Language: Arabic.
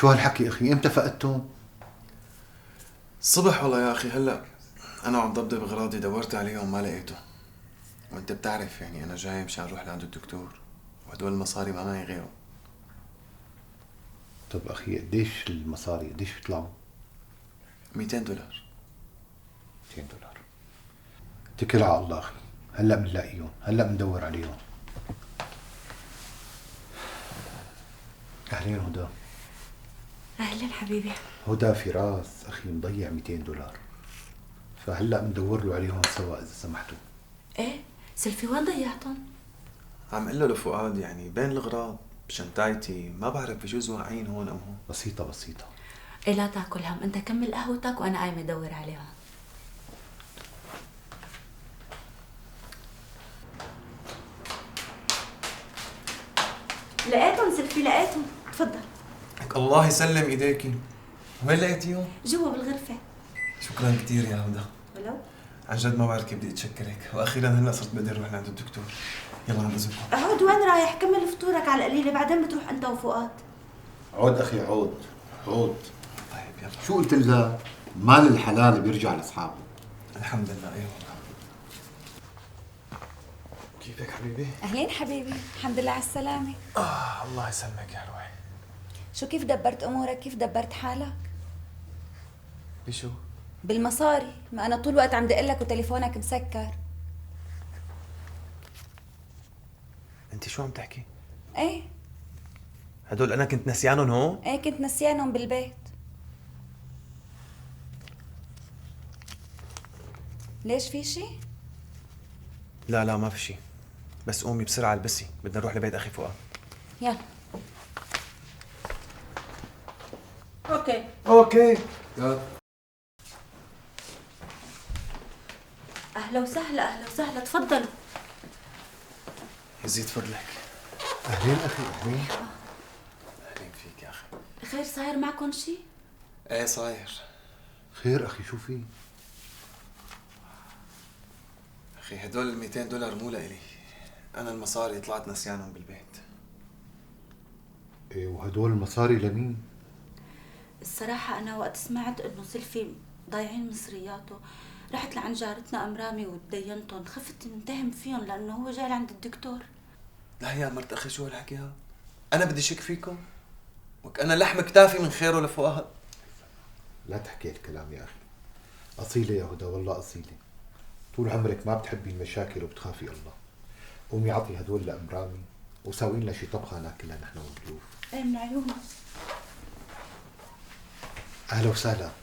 شو هالحكي اخي؟ امتى فقدتهم؟ الصبح والله يا اخي. هلا انا وعم ضبضب اغراضي دورت عليهم ما لقيته. وانت بتعرف يعني انا جاي مشان اروح لعند الدكتور، وهدول المصاري ما معي غيره. طب اخي قديش المصاري؟ قديش بيطلعوا؟ $200. 200 دولار. اتكل على الله اخي، هلا بنلاقيهم، هلا بندور عليهم. اهلين هدى. اهلا حبيبي. هدى فراس اخي مضيع 200 دولار، فهلا بندور له عليهم سوا اذا سمحتوا. ايه سلفي وين ضيعتهم؟ عم قله لفؤاد يعني بين الاغراض بشنطايتي، ما بعرف بجوز واقعين هون او هون. بسيطة بسيطة. ايه لا تاكل هم، انت كمل قهوتك وانا قايمه ادور عليهم. لقيتهم سلفي، لقيتهم، تفضل. الله يسلم ايديكي. وين لقيتيهم؟ جوا بالغرفه. شكرا كثير يا هدى. ولو عن جد ما بعرف كيف بدي اتشكرك، واخيرا هلا صرت بقدر اروح لعند الدكتور. يلا عن اذنكم. عود وين رايح؟ كمل فطورك على القليله بعدين بتروح انت وفؤاد. عود اخي عود عود. طيب يلا. شو قلت لها؟ مال الحلال بيرجع لاصحابه. الحمد لله. ايوه. كيفك حبيبي؟ أهلين حبيبي، الحمد لله على السلامة. الله يسلمك يا روحي. شو كيف دبرت أمورك؟ كيف دبرت حالك؟ بشو؟ بالمصاري، ما أنا طول الوقت عم دقلك وتليفونك مسكر. انت شو عم تحكي؟ إيه هدول انا كنت نسيانهم هون؟ إيه كنت نسيانهم بالبيت. ليش في شي؟ لا لا ما في شيء، بس قومي بسرعة البسي، بدنا نروح لبيت أخي فؤاد. يلا. اوكي. اهلا وسهلا، اهلا وسهلا، تفضلوا. يزيد فضلك. اهلين اخي اهلين. أهلين فيك يا أخي. خير صاير معكم شي؟ إيه صاير. خير اخي شو في؟ أخي هدول $200 مو لإلي، أنا المصاري طلعت نسيانهم بالبيت. إيه وهدول المصاري لمين؟ الصراحه انا وقت سمعت انه سلفي ضايعين مصرياته رحت لعند جارتنا ام رامي وتدينتهم، خفت نتهم فيهم لانه هو جاي لعند الدكتور. لا يا مرت أخي شو هالحكي هذا؟ أنا بدي شك فيكم؟ وك أنا لحم كتافي من خيره لفؤاد. لا تحكي الكلام يا اخي. اصيلة يا هدى والله اصيلة. طول عمرك ما بتحبي المشاكل وبتخافي الله. قومي عطي هدول لأم رامي وساوي لنا شي طبخة ناكلها نحن والضيوف. ايه من عيونك. اهلا وسهلا.